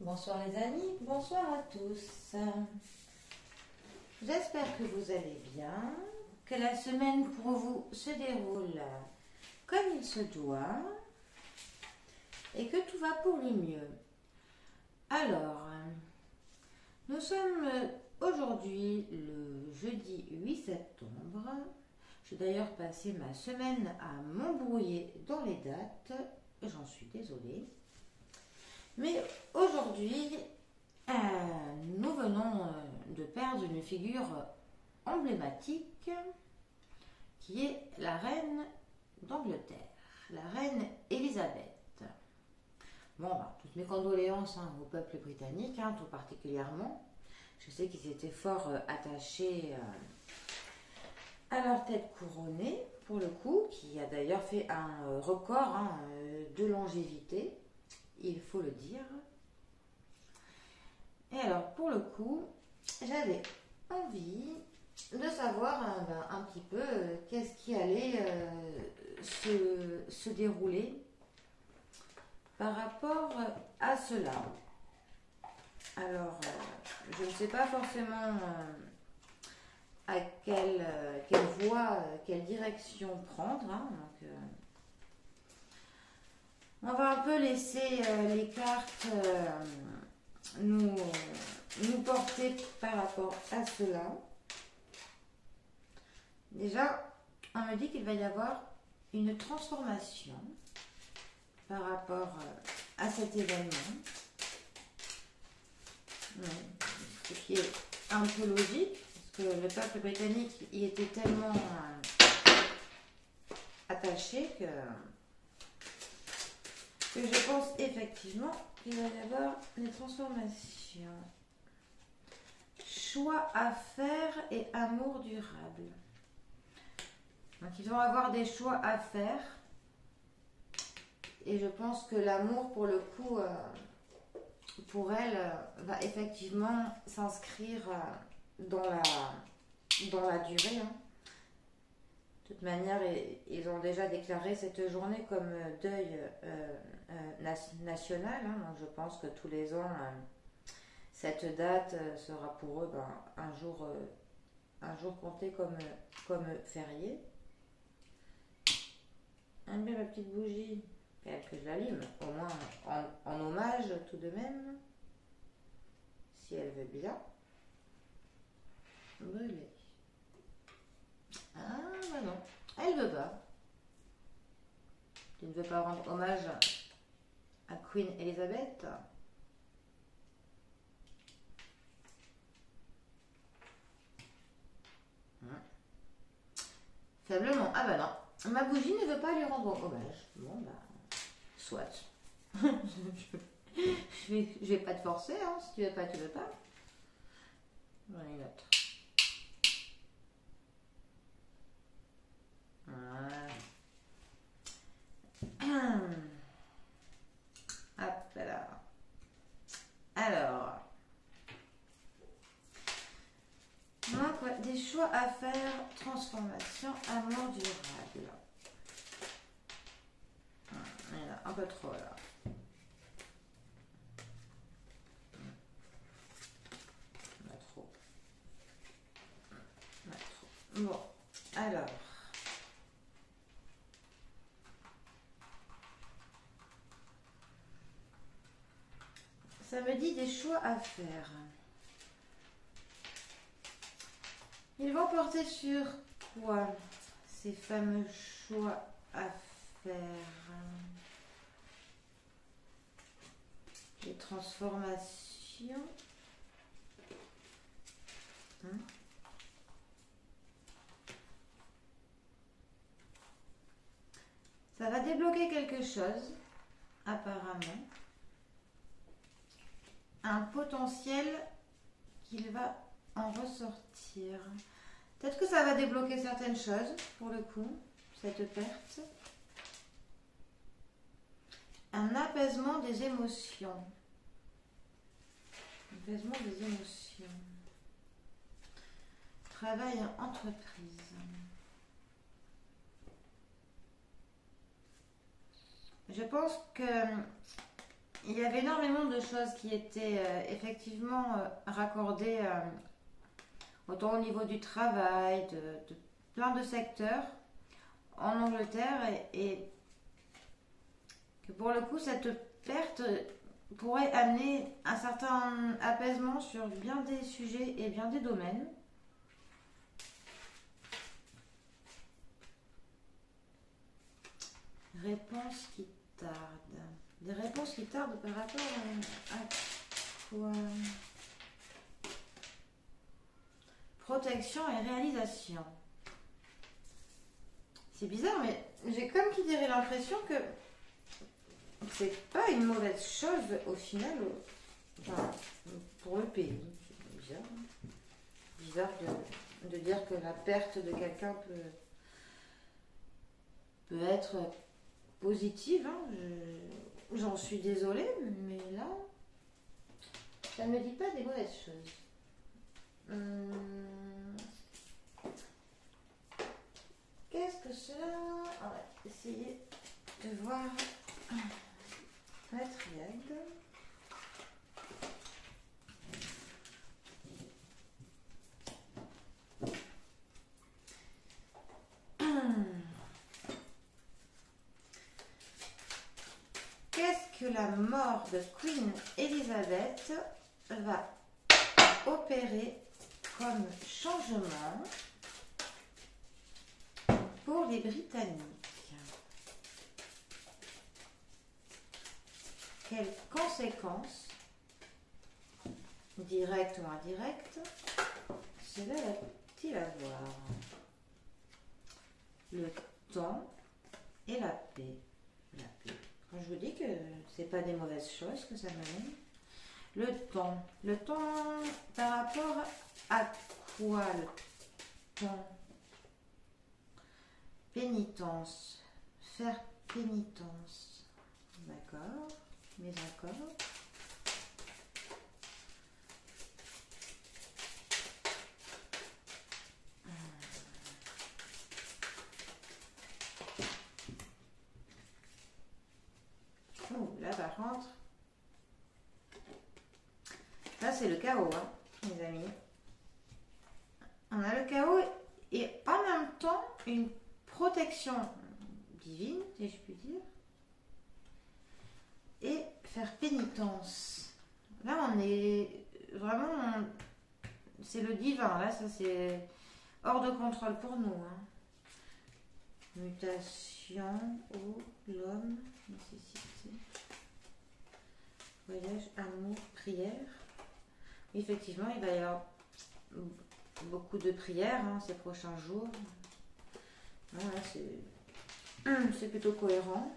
Bonsoir les amis, bonsoir à tous. J'espère que vous allez bien, que la semaine pour vous se déroule comme il se doit et que tout va pour le mieux. Alors, nous sommes aujourd'hui le jeudi 8 septembre. J'ai d'ailleurs passé ma semaine à m'embrouiller dans les dates, j'en suis désolée. Mais aujourd'hui, nous venons de perdre une figure emblématique qui est la reine d'Angleterre, la reine Elisabeth. Bon, toutes mes condoléances au peuple britannique, tout particulièrement. Je sais qu'ils étaient fort attachés à leur tête couronnée, pour le coup, qui a d'ailleurs fait un record de longévité, il faut le dire. Et alors, pour le coup, j'avais envie de savoir un petit peu qu'est-ce qui allait se dérouler par rapport à cela. Alors, je ne sais pas forcément à quelle voie, quelle direction prendre. Donc, on va un peu laisser les cartes nous porter par rapport à cela. Déjà, on me dit qu'il va y avoir une transformation par rapport à cet événement. Ce qui est un peu logique, parce que le peuple britannique y était tellement attaché que je pense effectivement qu'il va y avoir des transformations. Choix à faire et amour durable. Donc ils vont avoir des choix à faire. Et je pense que l'amour, pour le coup, pour elle, va effectivement s'inscrire dans la durée. De toute manière, ils ont déjà déclaré cette journée comme deuil national. Donc je pense que tous les ans, cette date sera pour eux un jour compté comme férié. Aime bien ma petite bougie, que je l'allume, au moins en hommage tout de même, si elle veut bien brûler. Ah bah non, elle veut pas. Tu ne veux pas rendre hommage à Queen Elizabeth? Faiblement. Ah bah non, ma bougie ne veut pas lui rendre hommage. Bon bah, soit. je vais pas te forcer, si tu veux pas, tu veux pas. J'en ai une autre. Voilà. Hop là. Alors. Donc, ouais, des choix à faire, transformation, amour durable. Il y en a un peu trop là. Pas trop. Pas trop. Bon, alors. Ça me dit des choix à faire. Ils vont porter sur quoi ces fameux choix à faire? Les transformations. Ça va débloquer quelque chose, apparemment. Un potentiel qu'il va en ressortir. Peut-être que ça va débloquer certaines choses, pour le coup, cette perte. Un apaisement des émotions. Apaisement des émotions. Travail en entreprise. Je pense que il y avait énormément de choses qui étaient effectivement raccordées autant au niveau du travail, de plein de secteurs en Angleterre et que pour le coup cette perte pourrait amener un certain apaisement sur bien des sujets et bien des domaines. Réponse qui tarde. Des réponses qui tardent par rapport à quoi? Protection et réalisation. C'est bizarre, mais j'ai comme qui dirait l'impression que c'est pas une mauvaise chose au final enfin, pour le pays. C'est bizarre. Bizarre de dire que la perte de quelqu'un peut être positive. Hein. J'en suis désolée, mais là, ça ne me dit pas des mauvaises choses. Qu'est-ce que cela? On va essayer de voir la triade. Qu'est-ce que la mort de Queen Elizabeth va opérer comme changement pour les Britanniques? Quelles conséquences, directes ou indirectes, cela va-t-il avoir? Le temps et la paix. La paix. Quand je vous dis que c'est pas des mauvaises choses que ça m'amène. Le temps. Le temps par rapport à quoi le temps? Pénitence. Faire pénitence. D'accord. Mais encore. Oh, là par contre. Là c'est le chaos, hein, mes amis. On a le chaos et en même temps une protection divine, si je puis dire. Et faire pénitence. Là, on est vraiment... C'est le divin, là, ça c'est hors de contrôle pour nous. Hein. Mutation, eau, l'homme, nécessité. Voyage, amour, prière. Effectivement, il va y avoir beaucoup de prières hein, ces prochains jours. Voilà, c'est plutôt cohérent.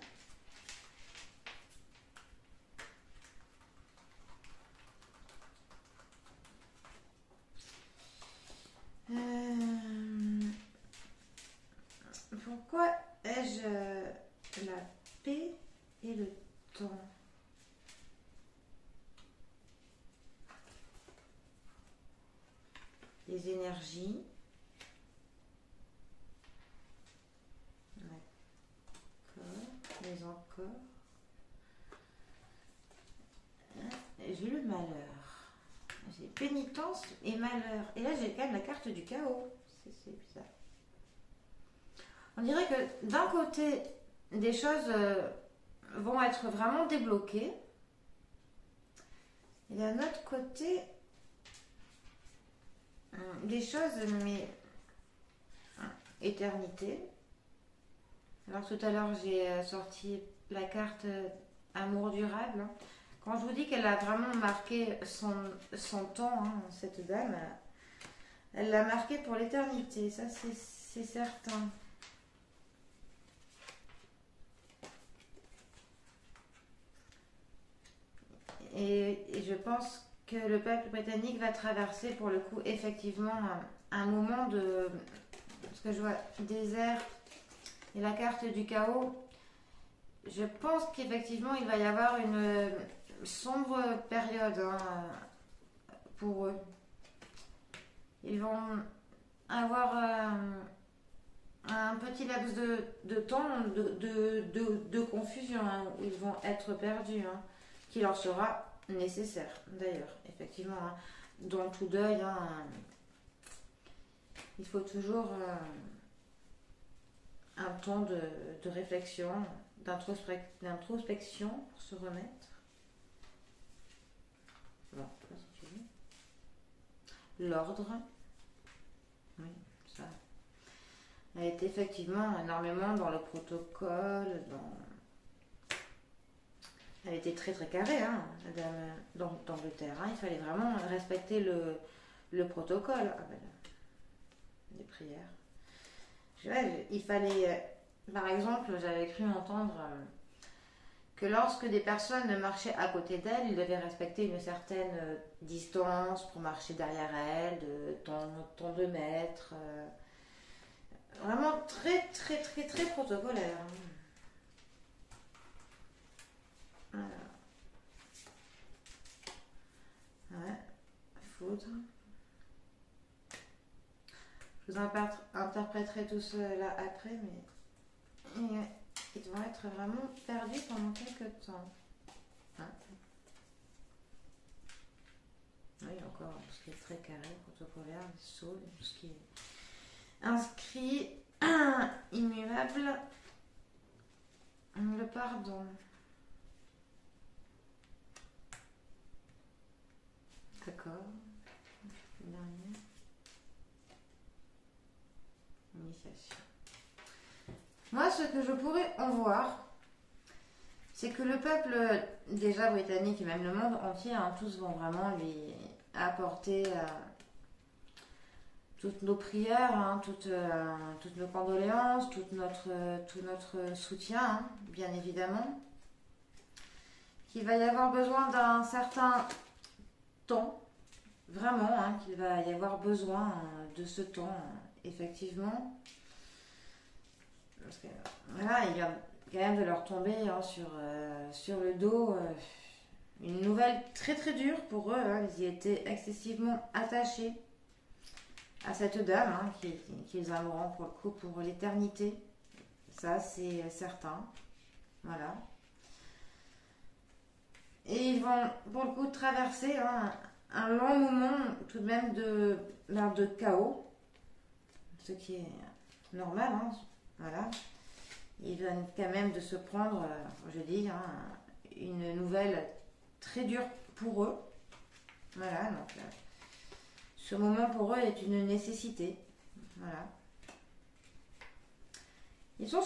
Pourquoi ai-je la paix et le temps? Les énergies. D'accord. Mais encore. J'ai le malheur. J'ai pénitence et malheur. Et là, j'ai quand même la carte du chaos. C'est bizarre. On dirait que d'un côté, des choses vont être vraiment débloquées. Et d'un autre côté, des choses, mais éternité. Alors tout à l'heure, j'ai sorti la carte amour durable. Quand je vous dis qu'elle a vraiment marqué son temps, hein, cette dame, elle l'a marqué pour l'éternité, ça c'est certain. Et je pense que le peuple britannique va traverser pour le coup effectivement un moment de... Parce que je vois désert et la carte du chaos. Je pense qu'effectivement il va y avoir une sombre période hein, pour eux. Ils vont avoir un petit laps de temps de confusion hein, où ils vont être perdus. Hein, qui leur sera nécessaire, d'ailleurs, effectivement. Hein. Dans tout deuil, hein, il faut toujours un temps de réflexion, d'introspection pour se remettre. Bon, si tu veux. L'ordre. Oui, ça. Elle est effectivement énormément dans le protocole, Elle était très très carrée, hein, la dame d'Angleterre. Hein. Il fallait vraiment respecter le protocole. Ah ben, des prières. Il fallait, par exemple, j'avais cru entendre que lorsque des personnes marchaient à côté d'elle, ils devaient respecter une certaine distance pour marcher derrière elle, de tant de mètres. Vraiment très très très très protocolaire. Voilà. Ouais, foudre. Je vous interpréterai tout cela après, mais ils vont être vraiment perdus pendant quelques temps. Hein? Oui, encore tout ce qui est très carré, protocolaire, les sauts, tout ce qui est inscrit, immuable, le pardon. D'accord. Le dernier. Initiation. Moi, ce que je pourrais en voir, c'est que le peuple, déjà britannique et même le monde entier, hein, tous vont vraiment lui apporter toutes nos prières, hein, toutes nos condoléances, tout notre soutien, hein, bien évidemment. Qu'il va y avoir besoin d'un certain temps, vraiment, hein, qu'il va y avoir besoin de ce temps, effectivement. Parce que, voilà, il vient quand même de leur tomber hein, sur le dos une nouvelle très très dure pour eux. Hein. Ils y étaient excessivement attachés à cette dame hein, qu'ils aimeront pour le coup pour l'éternité. Ça, c'est certain. Voilà. Et ils vont pour le coup traverser hein, un long moment tout de même de chaos. Ce qui est normal. Hein. Voilà. Ils viennent quand même de se prendre, je dis, hein, une nouvelle très dure pour eux. Voilà, donc ce moment pour eux est une nécessité. Voilà. Ils sont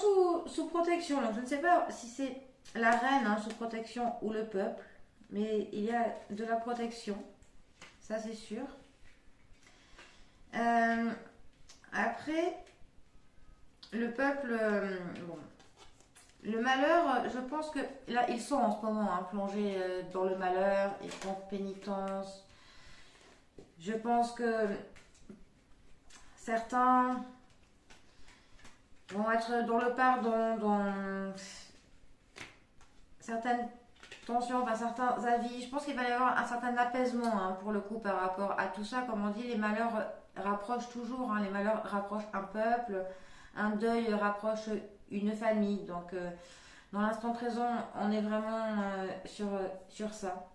sous protection, donc je ne sais pas si c'est la reine hein, sous protection ou le peuple, mais il y a de la protection, ça c'est sûr. Après, le peuple, bon, le malheur, je pense que là ils sont en ce moment hein, plongés dans le malheur, ils font pénitence. Je pense que certains vont être dans le pardon, dans certaines tensions, enfin certains avis. Je pense qu'il va y avoir un certain apaisement hein, pour le coup par rapport à tout ça. Comme on dit, les malheurs rapprochent toujours, hein, les malheurs rapprochent un peuple, un deuil rapproche une famille. Donc dans l'instant présent, on est vraiment sur ça,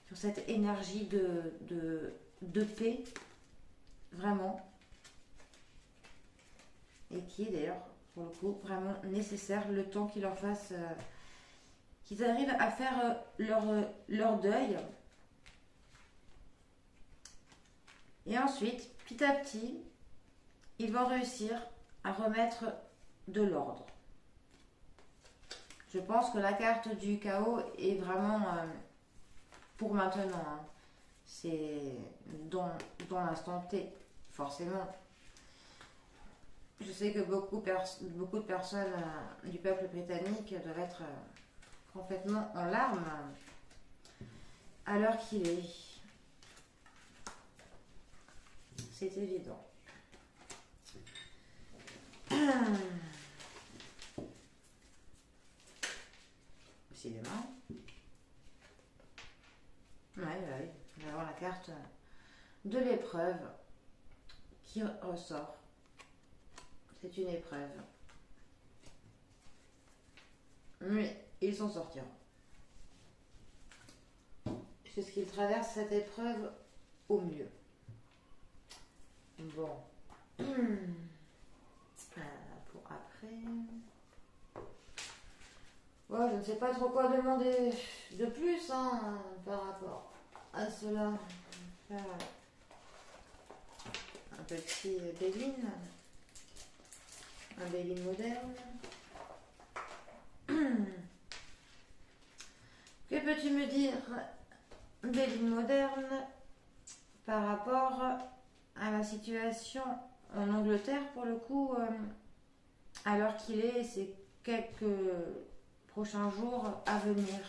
sur cette énergie de paix, vraiment. Et qui est d'ailleurs, pour le coup, vraiment nécessaire, le temps qu'ils leur fassent, qu'ils arrivent à faire leur deuil. Et ensuite, petit à petit, ils vont réussir à remettre de l'ordre. Je pense que la carte du chaos est vraiment pour maintenant. Hein. C'est dans l'instant T, forcément. Je sais que beaucoup de personnes du peuple britannique doivent être complètement en larmes à l'heure qu'il est. C'est évident. Décidément. Oui. Nous avons la carte de l'épreuve qui ressort. C'est une épreuve. Mais ils s'en sortiront. puisqu'il traverse cette épreuve au mieux. Bon. Pour après. Ouais, je ne sais pas trop quoi demander de plus par rapport à cela. Faire un petit Béline. Un Béline moderne. Que peux-tu me dire, Béline moderne, par rapport à la situation en Angleterre, pour le coup, à l'heure qu'il est, ces quelques prochains jours à venir?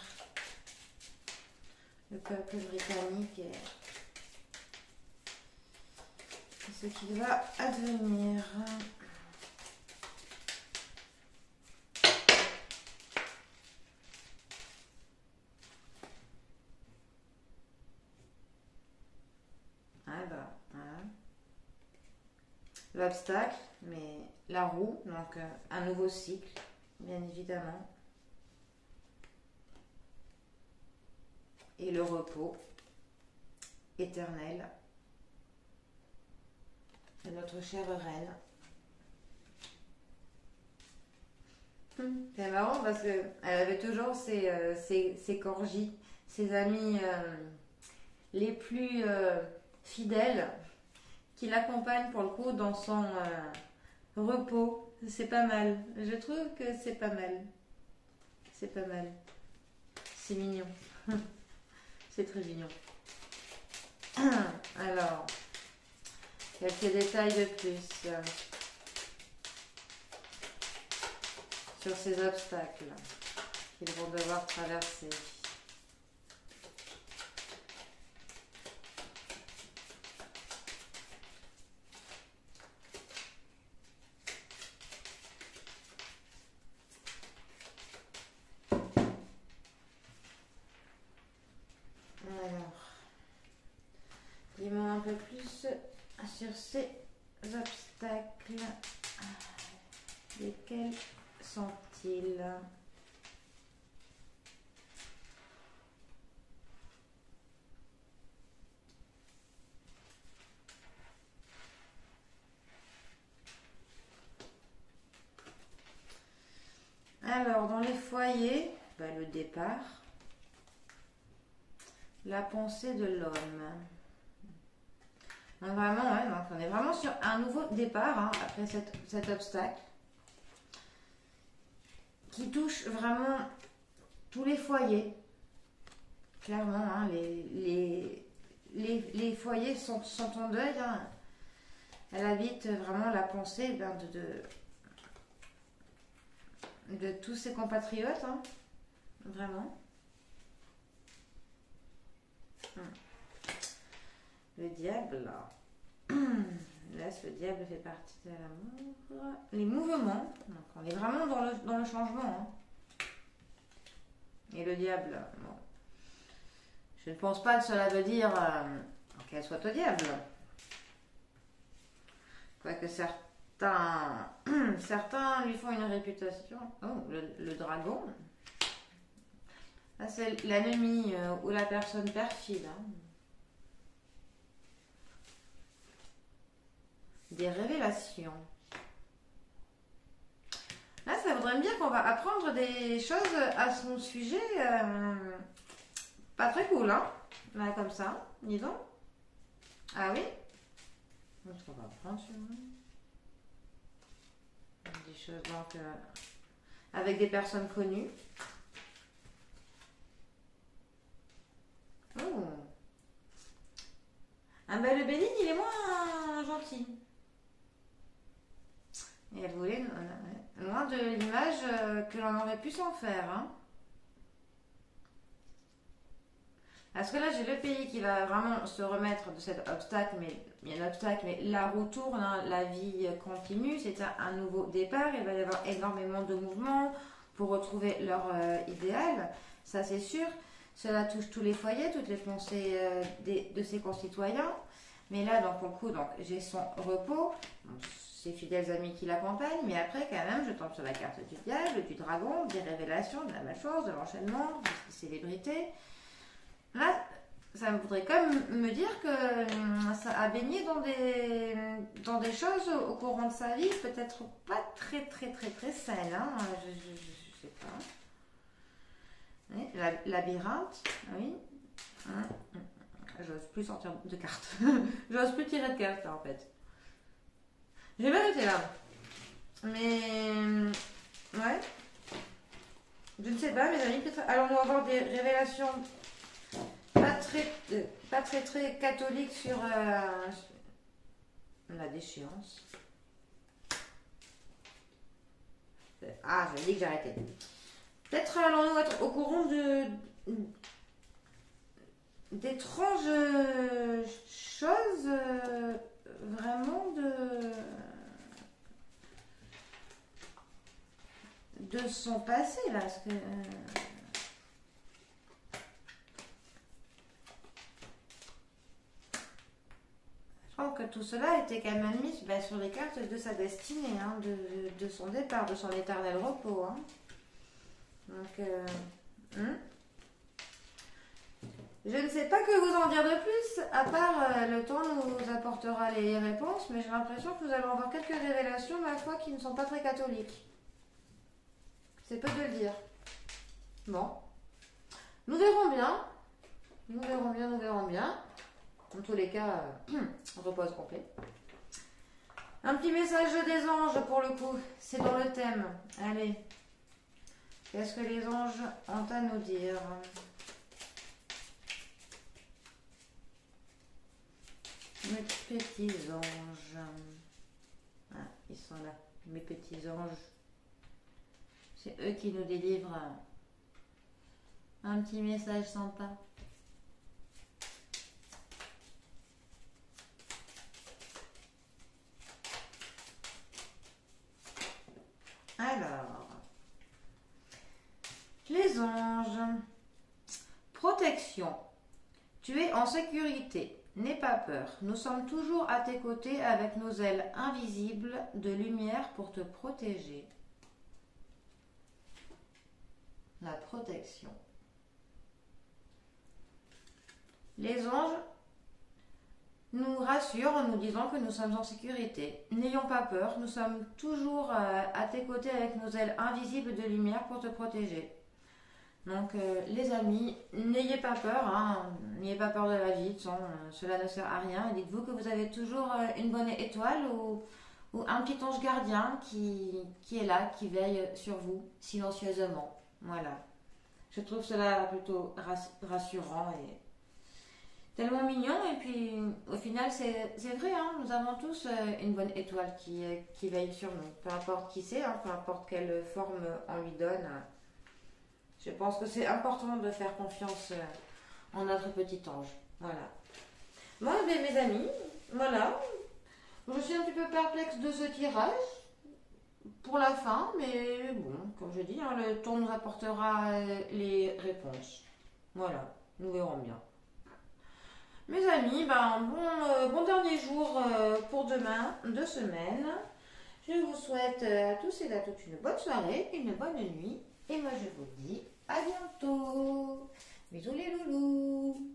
Le peuple britannique et ce qui va advenir. L'obstacle, mais la roue, donc un nouveau cycle, bien évidemment. Et le repos éternel de notre chère reine. C'est marrant parce qu'elle avait toujours ses corgis, ses amis les plus fidèles, qui l'accompagne pour le coup dans son repos. C'est pas mal. Je trouve que c'est pas mal. C'est pas mal. C'est mignon. C'est très mignon. Alors, quelques détails de plus sur ces obstacles qu'ils vont devoir traverser. Dis-moi un peu plus sur ces obstacles. Lesquels sont-ils? Alors, dans les foyers, le départ, la pensée de l'homme. Donc vraiment, ouais, donc on est vraiment sur un nouveau départ après cet obstacle qui touche vraiment tous les foyers. Clairement, les foyers sont en deuil. Elle habite vraiment la pensée de tous ses compatriotes. Vraiment. Le diable, le diable fait partie de l'amour. Les mouvements, donc on est vraiment dans le changement. Et le diable, bon. Je ne pense pas que cela veut dire qu'elle soit au diable. Quoique certains lui font une réputation. Oh, le dragon. Là, c'est l'ennemi ou la personne perfide. Des révélations. Là, ça voudrait me dire qu'on va apprendre des choses à son sujet. Pas très cool, Là, comme ça, disons. Ah oui? Qu'est-ce qu'on va apprendre sur des choses, donc, avec des personnes connues. Oh. Le Béline, il est moins gentil. Et elle voulait loin de l'image que l'on aurait pu s'en faire. Parce que là, j'ai le pays qui va vraiment se remettre de cet obstacle, mais il y a un obstacle, mais la roue tourne, la vie continue, c'est un nouveau départ, il va y avoir énormément de mouvements pour retrouver leur idéal, ça c'est sûr. Cela touche tous les foyers, toutes les pensées de ses concitoyens. Mais là, donc, pour le coup, j'ai son repos, ses fidèles amis qui l'accompagnent, mais après, quand même, je tombe sur la carte du diable, du dragon, des révélations, de la malchance, de l'enchaînement, des célébrités. Là, ça voudrait quand même me dire que ça a baigné dans des choses au courant de sa vie, peut-être pas très saines, hein. Je sais pas. Oui, labyrinthe, oui. Hein. J'ose plus sortir de cartes. J'ose plus tirer de cartes là, en fait. J'ai bien été là. Mais ouais. Je ne sais pas, mes amis, peut-être allons-nous avoir des révélations pas très catholiques sur la déchéance. Ah, j'avais dit que j'arrêtais. Peut-être allons-nous être au courant d'étranges choses, vraiment de son passé, là. Parce que, je crois que tout cela était quand même mis sur les cartes de sa destinée, hein, de son départ, de son éternel repos. Hein. Donc, je ne sais pas que vous en dire de plus, à part le temps nous apportera les réponses, mais j'ai l'impression que nous allons avoir quelques révélations, ma foi, qui ne sont pas très catholiques. C'est peu de le dire. Bon. Nous verrons bien. Nous verrons bien. En tous les cas, repose complet. Un petit message des anges pour le coup. C'est dans le thème. Allez. Qu'est-ce que les anges ont à nous dire ? Mes petits anges. Ah, ils sont là. Mes petits anges. C'est eux qui nous délivrent un petit message sympa. Alors, les anges. Protection. Tu es en sécurité. N'aie pas peur. Nous sommes toujours à tes côtés avec nos ailes invisibles de lumière pour te protéger. La protection. Les anges nous rassurent en nous disant que nous sommes en sécurité. N'ayons pas peur, nous sommes toujours à tes côtés avec nos ailes invisibles de lumière pour te protéger. Donc les amis, n'ayez pas peur, hein, n'ayez pas peur de la vie, cela ne sert à rien. Dites-vous que vous avez toujours une bonne étoile ou un petit ange gardien qui est là, qui veille sur vous silencieusement. Voilà. Je trouve cela plutôt rassurant et tellement mignon. Et puis au final c'est vrai, hein, nous avons tous une bonne étoile qui veille sur nous. Peu importe qui c'est, hein, peu importe quelle forme on lui donne. Je pense que c'est important de faire confiance en notre petit ange. Voilà. Moi, mes amis, voilà. Je suis un petit peu perplexe de ce tirage pour la fin, mais bon, comme je dis, hein, le temps nous apportera les réponses. Voilà, nous verrons bien. Mes amis, bon dernier jour pour demain, de semaine. Je vous souhaite à tous et à toutes une bonne soirée, une bonne nuit. Et moi, je vous dis à bientôt. Bisous les loulous.